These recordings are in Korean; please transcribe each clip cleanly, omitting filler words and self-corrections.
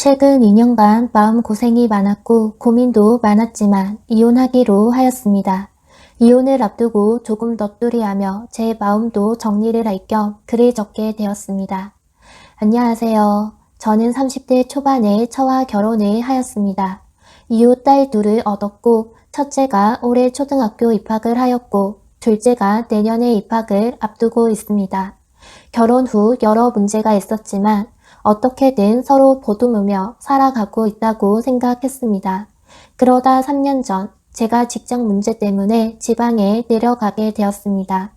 최근 2년간 마음고생이 많았고 고민도 많았지만 이혼하기로 하였습니다. 이혼을 앞두고 조금 넋두리하며 제 마음도 정리를 할 겸 글을 적게 되었습니다. 안녕하세요. 저는 30대 초반에 처와 결혼을 하였습니다. 이후 딸 둘을 얻었고 첫째가 올해 초등학교 입학을 하였고 둘째가 내년에 입학을 앞두고 있습니다. 결혼 후 여러 문제가 있었지만 어떻게든 서로 보듬으며 살아가고 있다고 생각했습니다. 그러다 3년 전 제가 직장 문제 때문에 지방에 내려가게 되었습니다.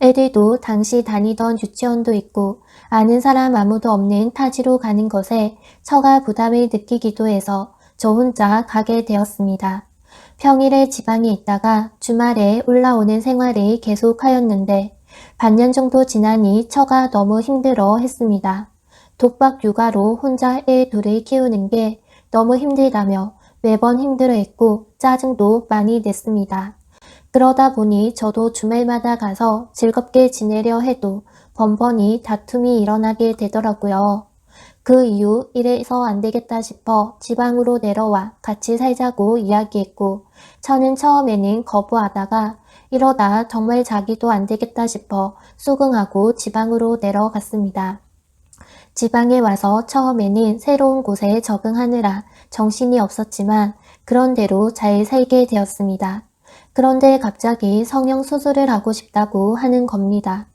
애들도 당시 다니던 유치원도 있고 아는 사람 아무도 없는 타지로 가는 것에 처가 부담을 느끼기도 해서 저 혼자 가게 되었습니다. 평일에 지방에 있다가 주말에 올라오는 생활을 계속하였는데 반년 정도 지나니 처가 너무 힘들어 했습니다. 독박 육아로 혼자 애 둘을 키우는 게 너무 힘들다며 매번 힘들어했고 짜증도 많이 냈습니다. 그러다 보니 저도 주말마다 가서 즐겁게 지내려 해도 번번이 다툼이 일어나게 되더라고요. 그 이후 이래서 안 되겠다 싶어 지방으로 내려와 같이 살자고 이야기했고 저는 처음에는 거부하다가 이러다 정말 자기도 안 되겠다 싶어 수긍하고 지방으로 내려갔습니다. 지방에 와서 처음에는 새로운 곳에 적응하느라 정신이 없었지만 그런대로 잘 살게 되었습니다. 그런데 갑자기 성형수술을 하고 싶다고 하는 겁니다.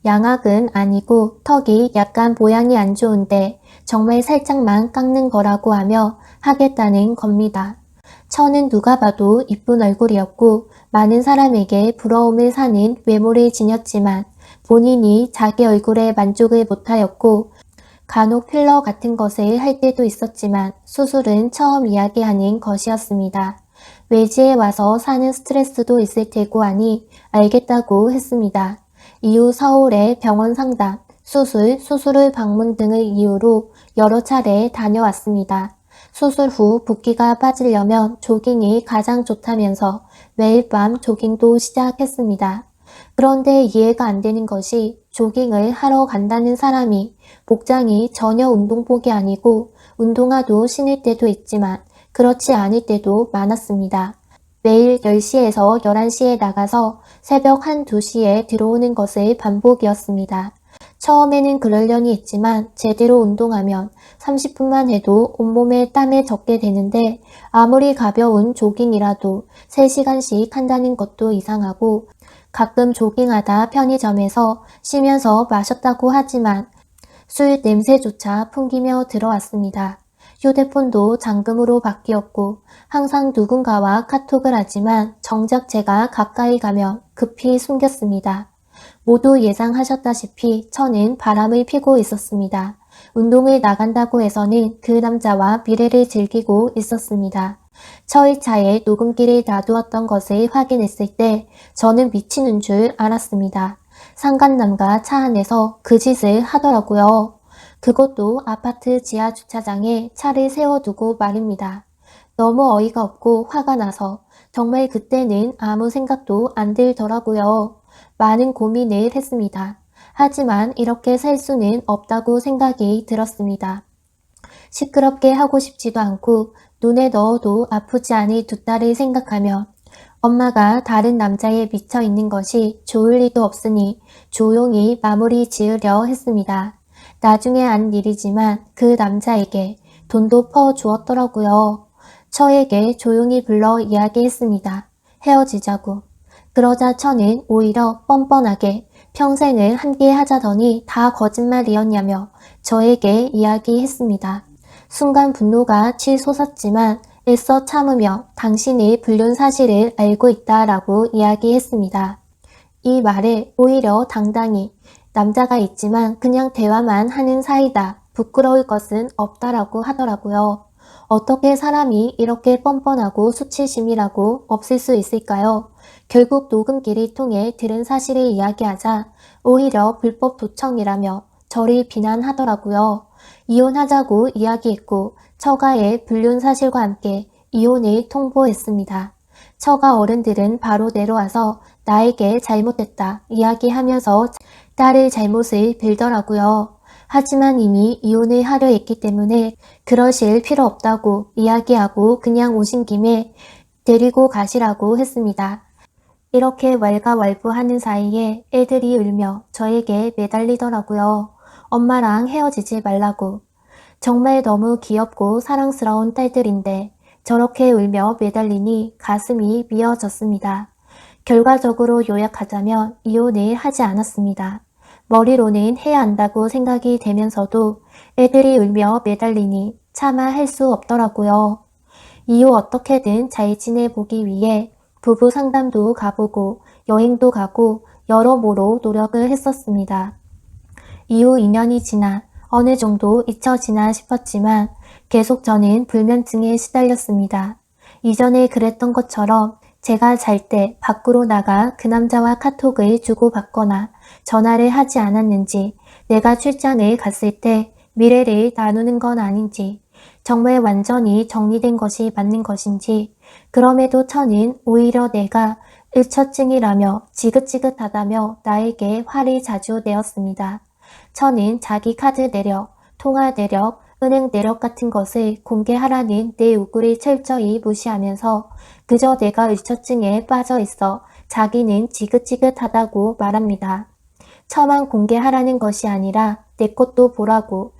양악은 아니고 턱이 약간 모양이 안 좋은데 정말 살짝만 깎는 거라고 하며 하겠다는 겁니다. 처는 누가 봐도 이쁜 얼굴이었고 많은 사람에게 부러움을 사는 외모를 지녔지만 본인이 자기 얼굴에 만족을 못하였고 간혹 필러 같은 것을 할 때도 있었지만 수술은 처음 이야기하는 것이었습니다. 외지에 와서 사는 스트레스도 있을 테고 하니 알겠다고 했습니다. 이후 서울의 병원 상담, 수술 후 방문 등을 이유로 여러 차례 다녀왔습니다. 수술 후 붓기가 빠지려면 조깅이 가장 좋다면서 매일 밤 조깅도 시작했습니다. 그런데 이해가 안 되는 것이 조깅을 하러 간다는 사람이 복장이 전혀 운동복이 아니고 운동화도 신을 때도 있지만 그렇지 않을 때도 많았습니다. 매일 10시에서 11시에 나가서 새벽 1, 2시에 들어오는 것의 반복이었습니다. 처음에는 그러려니 했지만 제대로 운동하면 30분만 해도 온몸에 땀에 젖게 되는데 아무리 가벼운 조깅이라도 3시간씩 한다는 것도 이상하고 가끔 조깅하다 편의점에서 쉬면서 마셨다고 하지만 술 냄새조차 풍기며 들어왔습니다. 휴대폰도 잠금으로 바뀌었고 항상 누군가와 카톡을 하지만 정작 제가 가까이 가면 급히 숨겼습니다. 모두 예상하셨다시피 저는 바람을 피고 있었습니다. 운동을 나간다고 해서는 그 남자와 미래를 즐기고 있었습니다. 처의 차에 녹음기를 놔두었던 것을 확인했을 때 저는 미치는 줄 알았습니다. 상간남과 차 안에서 그 짓을 하더라고요. 그것도 아파트 지하 주차장에 차를 세워두고 말입니다. 너무 어이가 없고 화가 나서 정말 그때는 아무 생각도 안 들더라고요. 많은 고민을 했습니다. 하지만 이렇게 살 수는 없다고 생각이 들었습니다. 시끄럽게 하고 싶지도 않고 눈에 넣어도 아프지 않을 두 딸을 생각하며 엄마가 다른 남자에 미쳐 있는 것이 좋을 리도 없으니 조용히 마무리 지으려 했습니다. 나중에 안 일이지만 그 남자에게 돈도 퍼주었더라고요. 저에게 조용히 불러 이야기했습니다. 헤어지자고. 그러자 저는 오히려 뻔뻔하게 평생을 함께 하자더니 다 거짓말이었냐며 저에게 이야기했습니다. 순간 분노가 치솟았지만 애써 참으며 당신이 불륜 사실을 알고 있다라고 이야기했습니다. 이 말에 오히려 당당히 남자가 있지만 그냥 대화만 하는 사이다. 부끄러울 것은 없다라고 하더라고요. 어떻게 사람이 이렇게 뻔뻔하고 수치심이라고 없을 수 있을까요? 결국 녹음기를 통해 들은 사실을 이야기하자 오히려 불법 도청이라며 저를 비난하더라고요. 이혼하자고 이야기했고 처가의 불륜 사실과 함께 이혼을 통보했습니다. 처가 어른들은 바로 내려와서 나에게 잘못했다 이야기하면서 딸의 잘못을 빌더라고요. 하지만 이미 이혼을 하려 했기 때문에 그러실 필요 없다고 이야기하고 그냥 오신 김에 데리고 가시라고 했습니다. 이렇게 왈가왈부하는 사이에 애들이 울며 저에게 매달리더라고요. 엄마랑 헤어지지 말라고. 정말 너무 귀엽고 사랑스러운 딸들인데 저렇게 울며 매달리니 가슴이 미어졌습니다. 결과적으로 요약하자면 이혼을 하지 않았습니다. 머리로는 해야 한다고 생각이 되면서도 애들이 울며 매달리니 차마 할 수 없더라고요. 이후 어떻게든 잘 지내보기 위해 부부 상담도 가보고 여행도 가고 여러모로 노력을 했었습니다. 이후 2년이 지나 어느 정도 잊혀지나 싶었지만 계속 저는 불면증에 시달렸습니다. 이전에 그랬던 것처럼 제가 잘 때 밖으로 나가 그 남자와 카톡을 주고받거나 전화를 하지 않았는지, 내가 출장을 갔을 때 미래를 나누는 건 아닌지, 정말 완전히 정리된 것이 맞는 것인지, 그럼에도 저는 오히려 내가 일처증이라며 지긋지긋하다며 나에게 화를 자주 내었습니다. 저는 자기 카드 내역, 통화 내역, 은행 내역 같은 것을 공개하라는 내 요구를 철저히 무시하면서 그저 내가 의처증에 빠져 있어 자기는 지긋지긋하다고 말합니다. 처만 공개하라는 것이 아니라 내 것도 보라고,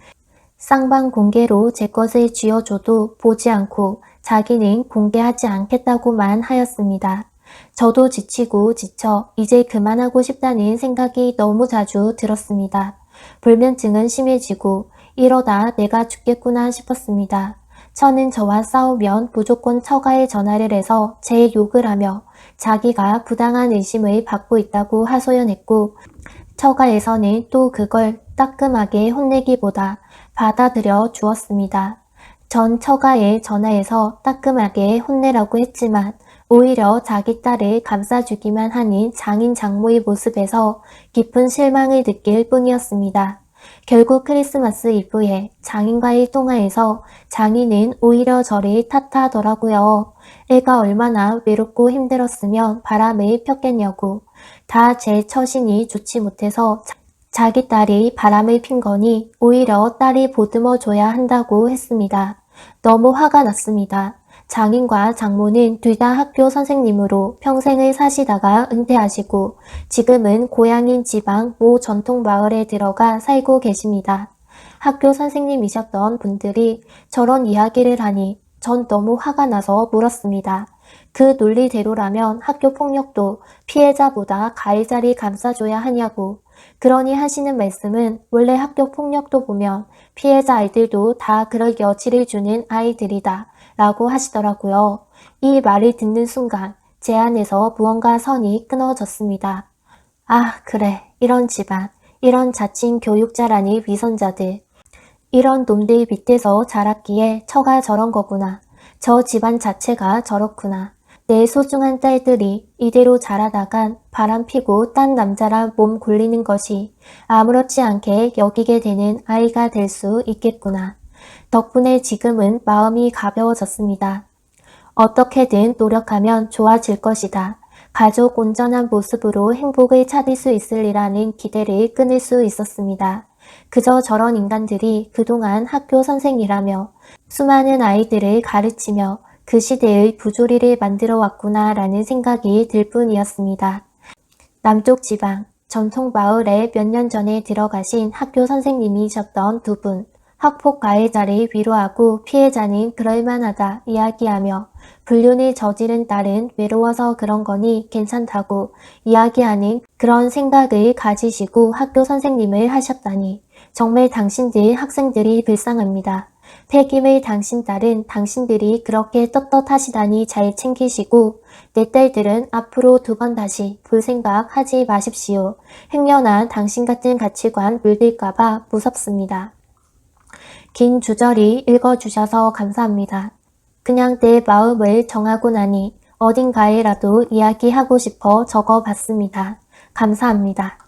쌍방 공개로 제 것을 쥐어줘도 보지 않고 자기는 공개하지 않겠다고만 하였습니다. 저도 지치고 지쳐 이제 그만하고 싶다는 생각이 너무 자주 들었습니다. 불면증은 심해지고 이러다 내가 죽겠구나 싶었습니다. 저는 저와 싸우면 무조건 처가에 전화를 해서 제 욕을 하며 자기가 부당한 의심을 받고 있다고 하소연했고, 처가에서는 또 그걸 따끔하게 혼내기보다 받아들여 주었습니다. 전 처가에 전화해서 따끔하게 혼내라고 했지만 오히려 자기 딸을 감싸주기만 하는 장인 장모의 모습에서 깊은 실망을 느낄 뿐이었습니다. 결국 크리스마스 이브에 장인과의 통화에서 장인은 오히려 저를 탓하더라고요. 애가 얼마나 외롭고 힘들었으면 바람을 폈겠냐고. 다 제 처신이 좋지 못해서 자기 딸이 바람을 핀 거니 오히려 딸이 보듬어 줘야 한다고 했습니다. 너무 화가 났습니다. 장인과 장모는 둘 다 학교 선생님으로 평생을 사시다가 은퇴하시고 지금은 고향인 지방 모 전통 마을에 들어가 살고 계십니다. 학교 선생님이셨던 분들이 저런 이야기를 하니 전 너무 화가 나서 물었습니다. 그 논리대로라면 학교 폭력도 피해자보다 가해자를 감싸줘야 하냐고. 그러니 하시는 말씀은 원래 학교 폭력도 보면 피해자 아이들도 다 그럴 여지를 주는 아이들이다 라고 하시더라고요. 이 말을 듣는 순간 제 안에서 무언가 선이 끊어졌습니다. 아, 그래. 이런 집안, 이런 자칭 교육자라니 위선자들. 이런 놈들 밑에서 자랐기에 처가 저런 거구나. 저 집안 자체가 저렇구나. 내 소중한 딸들이 이대로 자라다간 바람 피고 딴 남자랑 몸 굴리는 것이 아무렇지 않게 여기게 되는 아이가 될 수 있겠구나. 덕분에 지금은 마음이 가벼워졌습니다. 어떻게든 노력하면 좋아질 것이다. 가족 온전한 모습으로 행복을 찾을 수 있으리라는 기대를 끊을 수 있었습니다. 그저 저런 인간들이 그동안 학교 선생이라며 수많은 아이들을 가르치며 그 시대의 부조리를 만들어 왔구나 라는 생각이 들 뿐이었습니다. 남쪽 지방, 전통 마을에 몇 년 전에 들어가신 학교 선생님이셨던 두 분, 학폭 가해자를 위로하고 피해자는 그럴만하다 이야기하며 불륜을 저지른 딸은 외로워서 그런 거니 괜찮다고 이야기하는 그런 생각을 가지시고 학교 선생님을 하셨다니 정말 당신들 학생들이 불쌍합니다. 폐김의 당신 딸은 당신들이 그렇게 떳떳하시다니 잘 챙기시고 내 딸들은 앞으로 두 번 다시 볼 생각 하지 마십시오. 행여나 당신 같은 가치관 물들까봐 무섭습니다. 긴 주저리 읽어주셔서 감사합니다. 그냥 내 마음을 정하고 나니 어딘가에라도 이야기하고 싶어 적어봤습니다. 감사합니다.